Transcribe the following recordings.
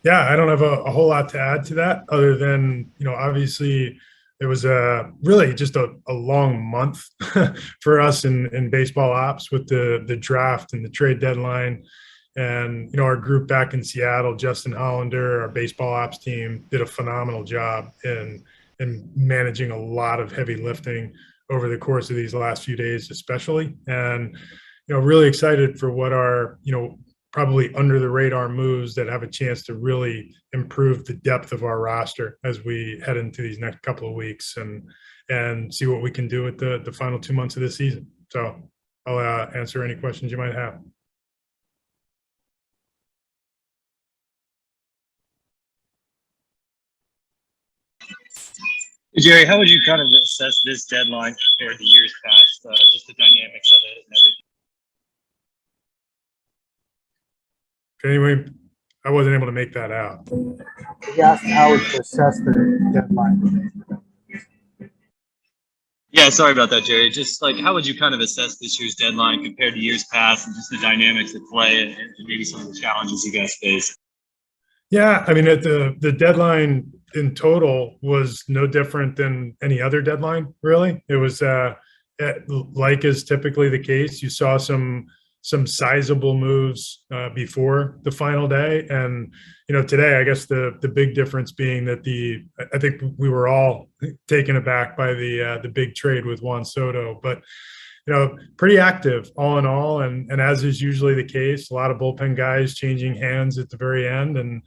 Yeah, I don't have a whole lot to add to that other than, obviously it was really just a long month for us in baseball ops with the draft and the trade deadline. And, our group back in Seattle, Justin Hollander, our baseball ops team, did a phenomenal job in managing a lot of heavy lifting over the course of these last few days, especially. And, really excited for what our, probably under the radar moves that have a chance to really improve the depth of our roster as we head into these next couple of weeks and see what we can do with the final 2 months of this season. So I'll answer any questions you might have. Jerry, how would you kind of assess this deadline compared to years past? Just the dynamics of it and everything. Anyway, I wasn't able to make that out. He asked how would you assess the deadline. Yeah, sorry about that, Jerry. Just like how would you kind of assess this year's deadline compared to years past and just the dynamics at play and maybe some of the challenges you guys face? Yeah, I mean, the deadline in total was no different than any other deadline, really. It was like is typically the case. You saw some sizable moves before the final day, and today, I guess the big difference being that I think we were all taken aback by the big trade with Juan Soto, but pretty active all in all, and as is usually the case, a lot of bullpen guys changing hands at the very end, and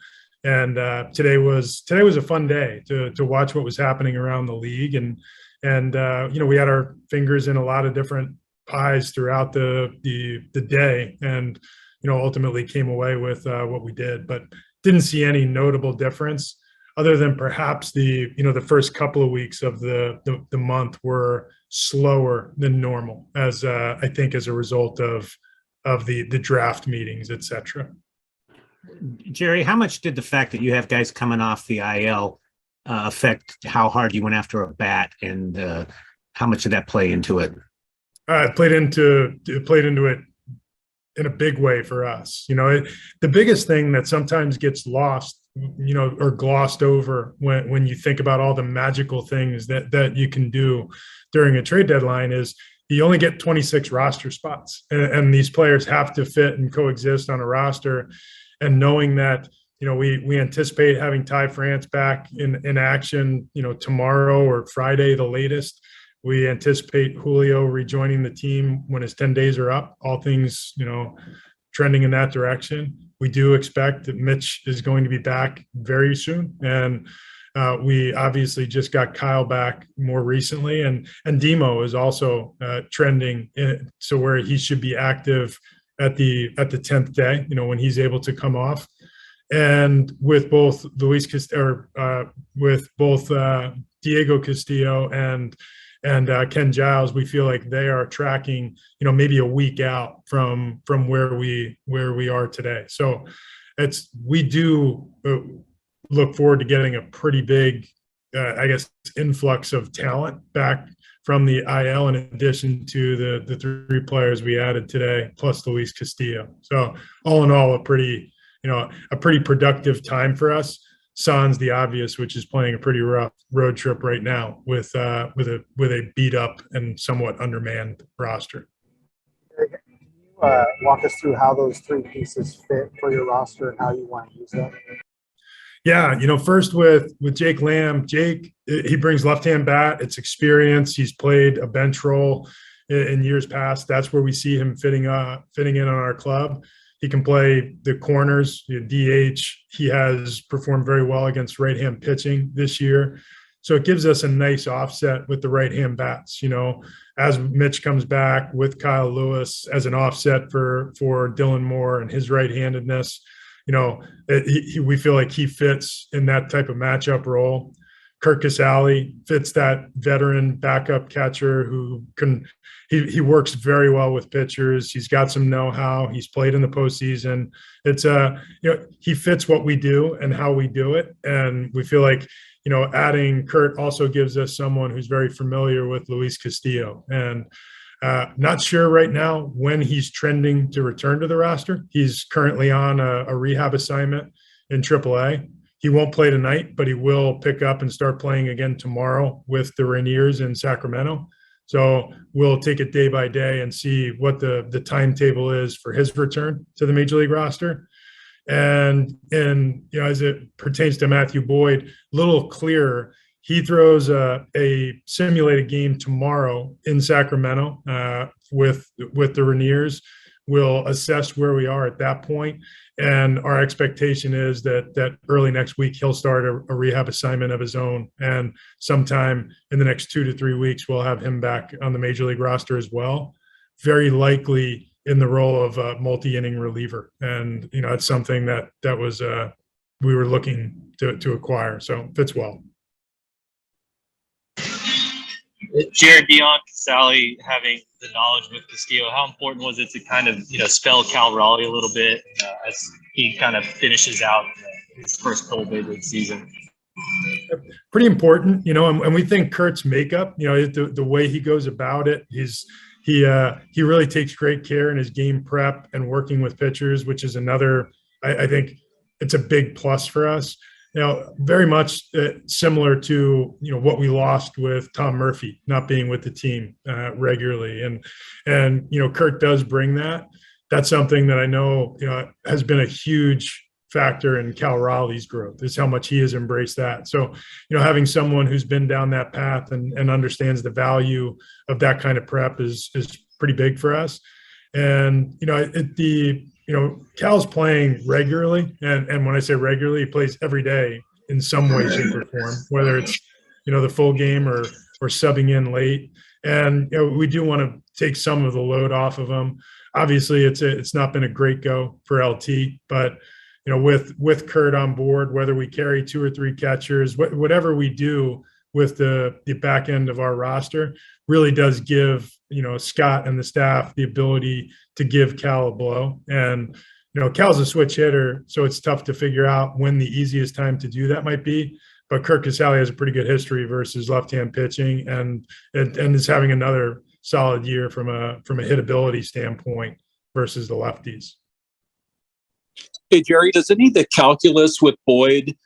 today was a fun day to watch what was happening around the league, and we had our fingers in a lot of different pies throughout the day, and ultimately came away with what we did, but didn't see any notable difference other than perhaps the first couple of weeks of the month were slower than normal, as I think as a result of the draft meetings, etc. Jerry, how much did the fact that you have guys coming off the IL affect how hard you went after a bat, and how much did that play into it? It played into it in a big way for us. The biggest thing that sometimes gets lost, or glossed over when you think about all the magical things that you can do during a trade deadline is you only get 26 roster spots, and these players have to fit and coexist on a roster. And knowing that, we anticipate having Ty France back in action, tomorrow or Friday, the latest. We anticipate Julio rejoining the team when his 10 days are up, all things, trending in that direction. We do expect that Mitch is going to be back very soon. And we obviously just got Kyle back more recently. And Demo is also trending so where he should be active at the 10th day, when he's able to come off. And with both Diego Castillo and Ken Giles, we feel like they are tracking, maybe a week out from where we are today. So we do look forward to getting a pretty big, I guess, influx of talent back from the IL, in addition to the three players we added today, plus Luis Castillo. So all in all, a pretty productive time for us. Sans the obvious, which is playing a pretty rough road trip right now with a beat up and somewhat undermanned roster. Can you walk us through how those three pieces fit for your roster and how you want to use them? Yeah, first with Jake Lamb. Jake, he brings left-hand bat. It's experience. He's played a bench role in years past. That's where we see him fitting in on our club. He can play the corners, DH. He has performed very well against right-hand pitching this year. So it gives us a nice offset with the right-hand bats, as Mitch comes back with Kyle Lewis as an offset for Dylan Moore and his right-handedness. We feel like he fits in that type of matchup role. Curt Casali fits that veteran backup catcher who he works very well with pitchers. He's got some know-how. He's played in the postseason. It's he fits what we do and how we do it. And we feel like, adding Curt also gives us someone who's very familiar with Luis Castillo. And not sure right now when he's trending to return to the roster. He's currently on a rehab assignment in AAA. He won't play tonight, but he will pick up and start playing again tomorrow with the Rainiers in Sacramento. So we'll take it day by day and see what the timetable is for his return to the Major League roster. And as it pertains to Matthew Boyd, a little clearer. He throws a simulated game tomorrow in Sacramento with the Rainiers. We'll assess where we are at that point. And our expectation is that early next week, he'll start a rehab assignment of his own. And sometime in the next 2 to 3 weeks, we'll have him back on the Major League roster as well. Very likely in the role of a multi-inning reliever. And, it's something that was we were looking to acquire. So fits well. Jared, beyond Casali having the knowledge with Castillo, how important was it to kind of, spell Cal Raleigh a little bit as he kind of finishes out his first full big league season? Pretty important, and we think Curt's makeup, the way he goes about it, he really takes great care in his game prep and working with pitchers, which is another, I think it's a big plus for us. Very much similar to, what we lost with Tom Murphy not being with the team regularly. And Curt does bring that. That's something that I know, has been a huge factor in Cal Raleigh's growth, is how much he has embraced that. So, having someone who's been down that path and understands the value of that kind of prep is pretty big for us. And, Cal's playing regularly. And when I say regularly, he plays every day in some way, shape, or form, whether it's, the full game or subbing in late. And, we do want to take some of the load off of him. Obviously, it's not been a great go for LT, but, with Curt on board, whether we carry 2 or 3 catchers, whatever we do with the back end of our roster really does give, Scott and the staff the ability to give Cal a blow. And, Cal's a switch hitter, so it's tough to figure out when the easiest time to do that might be. But Curt Casali has a pretty good history versus left-hand pitching and is having another solid year from a hitability standpoint versus the lefties. Hey, Jerry, does any of the calculus with Boyd,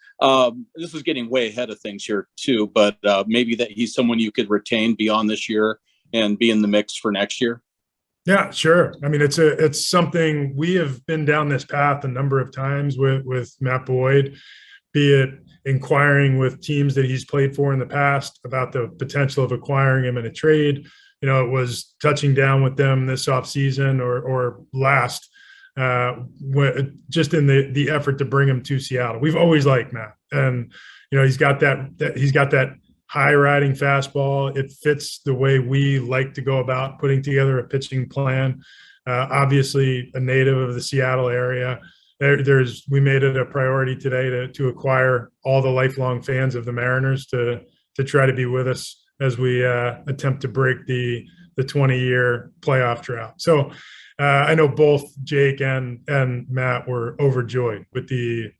this is getting way ahead of things here too, but maybe that he's someone you could retain beyond this year and be in the mix for next year? Yeah, sure. I mean, it's something we have been down this path a number of times with Matt Boyd, be it inquiring with teams that he's played for in the past about the potential of acquiring him in a trade. It was touching down with them this offseason or last, just in the effort to bring him to Seattle. We've always liked Matt, and he's got that high riding fastball. It fits the way we like to go about putting together a pitching plan. Obviously, a native of the Seattle area. We made it a priority today to acquire all the lifelong fans of the Mariners to try to be with us as we attempt to break the 20-year playoff drought. So I know both Jake and Matt were overjoyed with the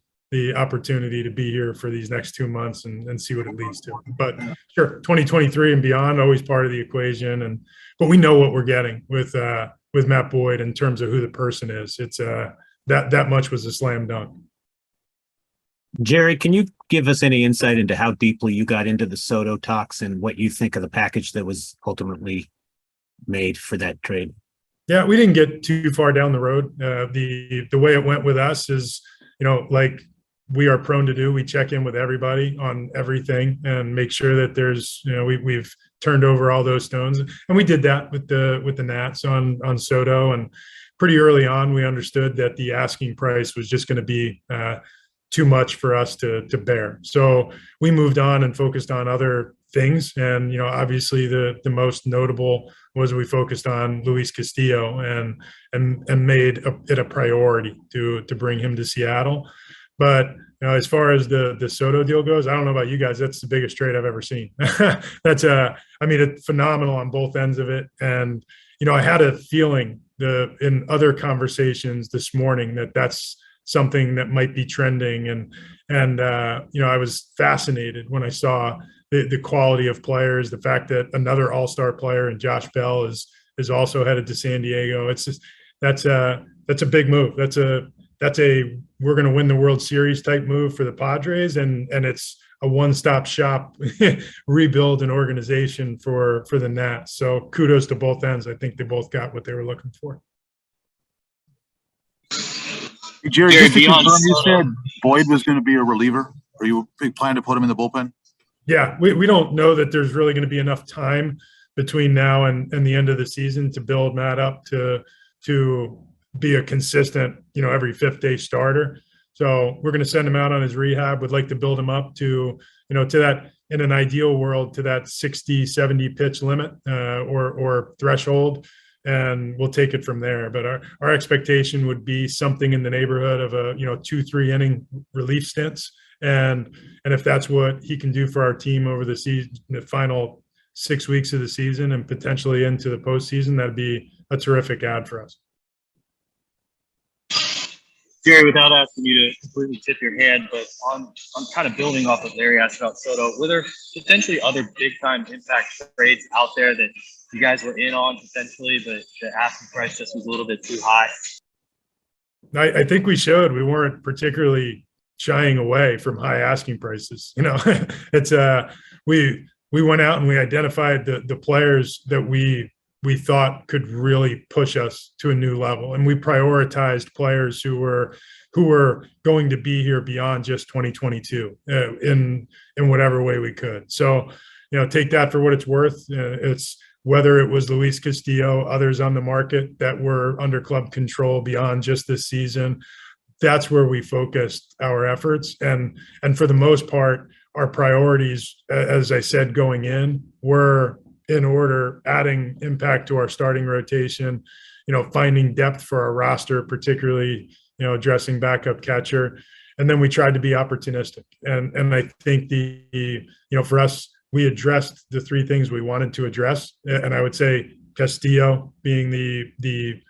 opportunity to be here for these next 2 months and see what it leads to. But sure, 2023 and beyond, always part of the equation. But we know what we're getting with Matt Boyd in terms of who the person is. It's that much was a slam dunk. Jerry, can you give us any insight into how deeply you got into the Soto talks and what you think of the package that was ultimately made for that trade? Yeah, we didn't get too far down the road. The way it went with us is, like we are prone to do, we check in with everybody on everything and make sure that there's, we've turned over all those stones. And we did that with the Nats on Soto. And pretty early on, we understood that the asking price was just going to be too much for us to bear. So we moved on and focused on other things. And, obviously the most notable was we focused on Luis Castillo and made it a priority to bring him to Seattle. But as far as the Soto deal goes, I don't know about you guys. That's the biggest trade I've ever seen. That's it's phenomenal on both ends of it. And, I had a feeling in other conversations this morning that's something that might be trending. And I was fascinated when I saw the quality of players, the fact that another all-star player and Josh Bell is also headed to San Diego. It's just, that's a big move. That's we're going to win the World Series type move for the Padres, and it's a one-stop shop rebuild and organization for the Nats. So kudos to both ends. I think they both got what they were looking for. Hey, Jerry, Jerry, just to beyond confirm, you Soto- said Boyd was going to be a reliever, or you plan to put him in the bullpen? Yeah, we don't know that there's really going to be enough time between now and the end of the season to build Matt up to be a consistent, every fifth day starter. So we're going to send him out on his rehab. Would like to build him up to, to that, in an ideal world, to that 60, 70 pitch limit or threshold. And we'll take it from there. But our expectation would be something in the neighborhood of a, 2-3 inning relief stints. And if that's what he can do for our team over the season, the final 6 weeks of the season and potentially into the postseason, that'd be a terrific add for us. Jerry, without asking you to completely tip your hand, but on kind of building off of Larry asked about Soto, were there potentially other big time impact trades out there that you guys were in on potentially, but the asking price just was a little bit too high? I think we showed we weren't particularly shying away from high asking prices. It's we went out and we identified the players that we thought could really push us to a new level, and we prioritized players who were going to be here beyond just 2022 in whatever way we could. So, take that for what it's worth. It's whether it was Luis Castillo, others on the market that were under club control beyond just this season. That's where we focused our efforts. And for the most part, our priorities, as I said, going in, were in order: adding impact to our starting rotation, finding depth for our roster, particularly, addressing backup catcher. And then we tried to be opportunistic. And I think for us, we addressed the three things we wanted to address. And I would say Castillo being the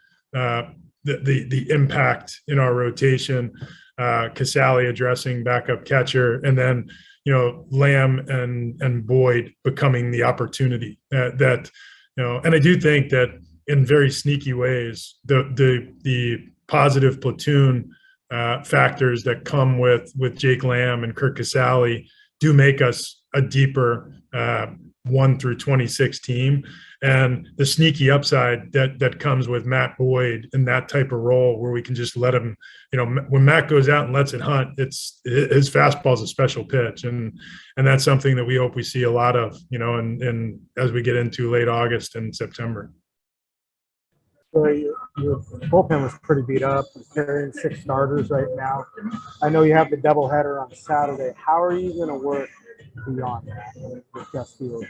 impact in our rotation, Casali addressing backup catcher, and then Lamb and Boyd becoming the opportunity that and I do think that in very sneaky ways the positive platoon factors that come with Jake Lamb and Curt Casali do make us a deeper 1 through 26 team. And the sneaky upside that comes with Matt Boyd in that type of role, where we can just let him, when Matt goes out and lets it hunt, his fastball is a special pitch. And that's something that we hope we see a lot of, and as we get into late August and September. So your bullpen was pretty beat up. You're carrying 6 starters right now. I know you have the doubleheader on Saturday. How are you going to work beyond that with Castillo?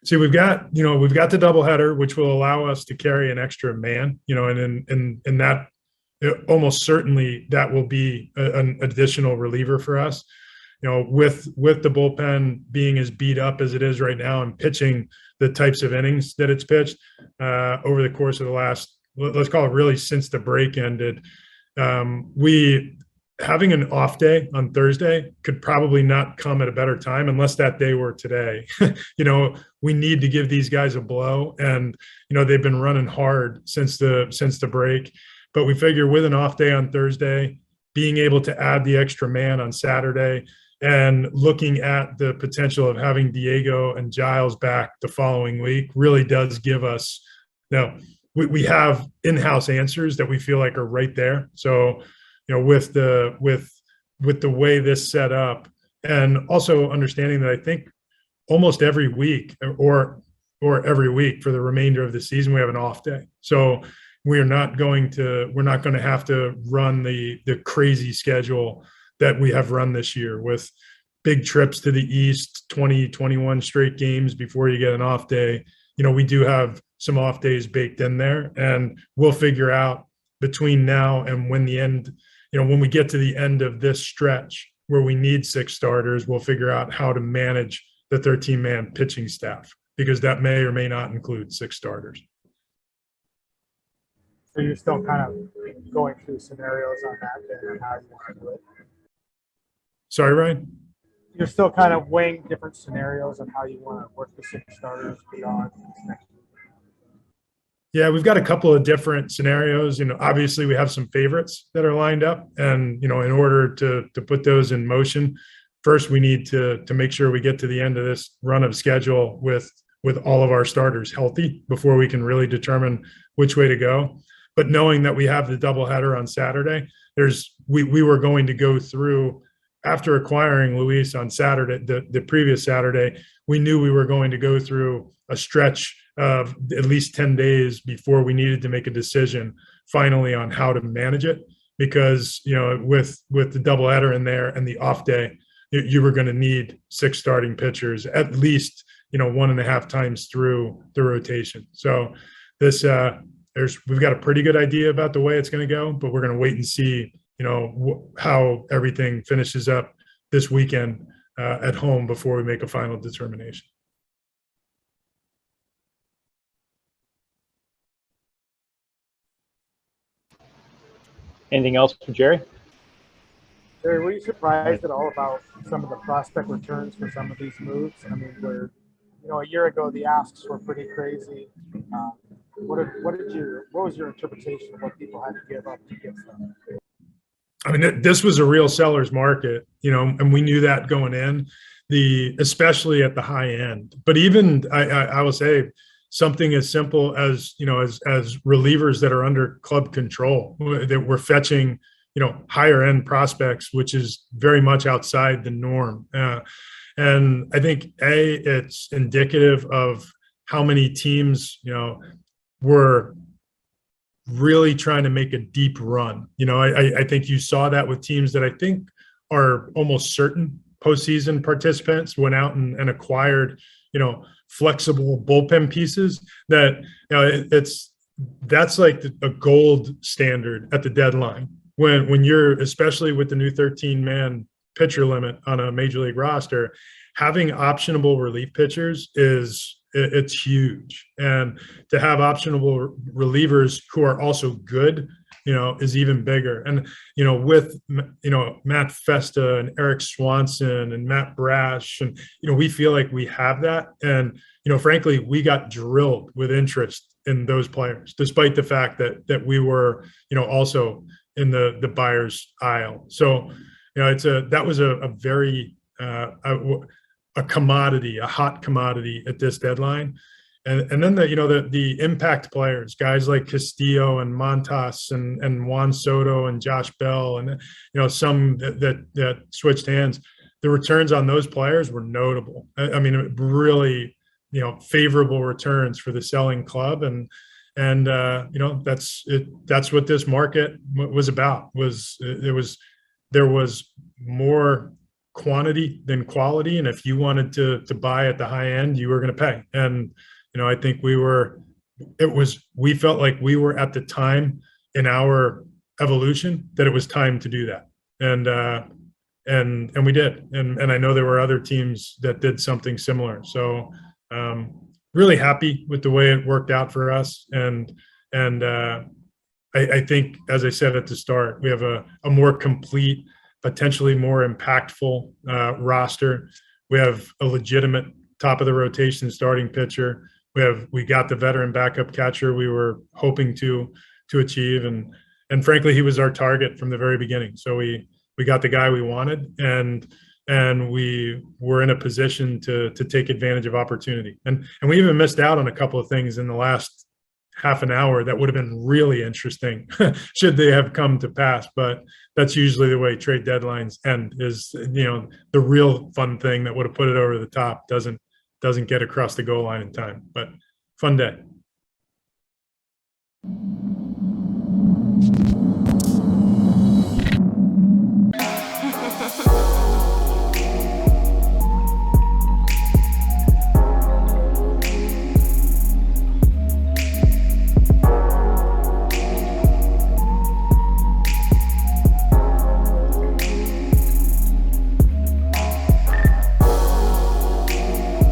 See, we've got the doubleheader, which will allow us to carry an extra man, and that almost certainly that will be an additional reliever for us. With the bullpen being as beat up as it is right now and pitching the types of innings that it's pitched over the course of the last, let's call it really since the break ended, having an off day on Thursday could probably not come at a better time unless that day were today. We need to give these guys a blow, and they've been running hard since the break. But we figure with an off day on Thursday, being able to add the extra man on Saturday, and looking at the potential of having Diego and Giles back the following week really does give us, we have in-house answers that we feel like are right there. So, with the way this set up, and also understanding that I think almost every week or every week for the remainder of the season, we have an off day. So we're not going to have to run the crazy schedule that we have run this year with big trips to the East, 20, 21 straight games before you get an off day. We do have some off days baked in there, and we'll figure out between now and when we get to the end of this stretch where we need 6 starters, we'll figure out how to manage the 13-man pitching staff, because that may or may not include 6 starters. So you're still kind of going through scenarios on that then, and how you want to do it. Sorry, Ryan? You're still kind of weighing different scenarios on how you want to work the 6 starters beyond this next week. Yeah, we've got a couple of different scenarios. Obviously we have some favorites that are lined up, and in order to put those in motion, first we need to make sure we get to the end of this run of schedule with all of our starters healthy before we can really determine which way to go. But knowing that we have the doubleheader on Saturday, we were going to go through, after acquiring Luis on Saturday, the previous Saturday, we knew we were going to go through a stretch of at least 10 days before we needed to make a decision finally on how to manage it. Because, with the doubleheader in there and the off day, you were going to need 6 starting pitchers at least, 1.5 times through the rotation. So we've got a pretty good idea about the way it's going to go, but we're going to wait and see, how everything finishes up this weekend at home before we make a final determination. Anything else from Jerry? Jerry, were you surprised at all about some of the prospect returns for some of these moves? I mean, a year ago the asks were pretty crazy. What was your interpretation of what people had to give up to get them? I mean, this was a real seller's market, and we knew that going in, especially at the high end. But even I will say something as simple as, as relievers that are under club control, that we're fetching, higher end prospects, which is very much outside the norm. And I think it's indicative of how many teams, were really trying to make a deep run. I think you saw that with teams that I think are almost certain postseason participants went out and acquired, flexible bullpen pieces that, that's like a gold standard at the deadline when you're, especially with the new 13-man pitcher limit on a major league roster, having optionable relief pitchers it's huge. And to have optionable relievers who are also good, is even bigger. And, with, Matt Festa and Eric Swanson and Matt Brash, and, we feel like we have that. And, frankly, we got drilled with interest in those players, despite the fact that we were, also in the buyer's aisle. So, that was a very, a commodity, a hot commodity at this deadline. And then the impact players, guys like Castillo and Montas and Juan Soto and Josh Bell, and some that switched hands. The returns on those players were notable. I mean, really, favorable returns for the selling club, and that's it. That's what this market was about. There was more quantity than quality, and if you wanted to buy at the high end, you were going to pay. And I think we felt like we were at the time in our evolution that it was time to do that, and we did. And I know there were other teams that did something similar. So really happy with the way it worked out for us. And I think, as I said at the start, we have a more complete, potentially more impactful roster. We have a legitimate top of the rotation starting pitcher. We got the veteran backup catcher we were hoping to achieve, and frankly, he was our target from the very beginning. So we got the guy we wanted, and we were in a position to take advantage of opportunity. And we even missed out on a couple of things in the last half an hour that would have been really interesting should they have come to pass. But that's usually the way trade deadlines end, is, the real fun thing that would have put it over the top doesn't get across the goal line in time. But fun day.